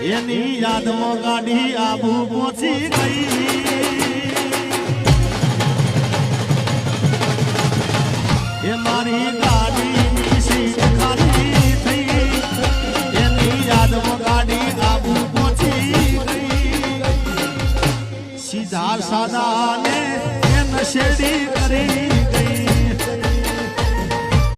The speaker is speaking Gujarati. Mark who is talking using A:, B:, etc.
A: એની યાદમાં ગાડી આબુ પહોંચી ગઈ એ મારી ગાડીની સીટ ખાલી થઈ એની યાદમાં ગાડી આબુ પહોંચી ગઈ સીધા સાદા ને એ નશેડી કરી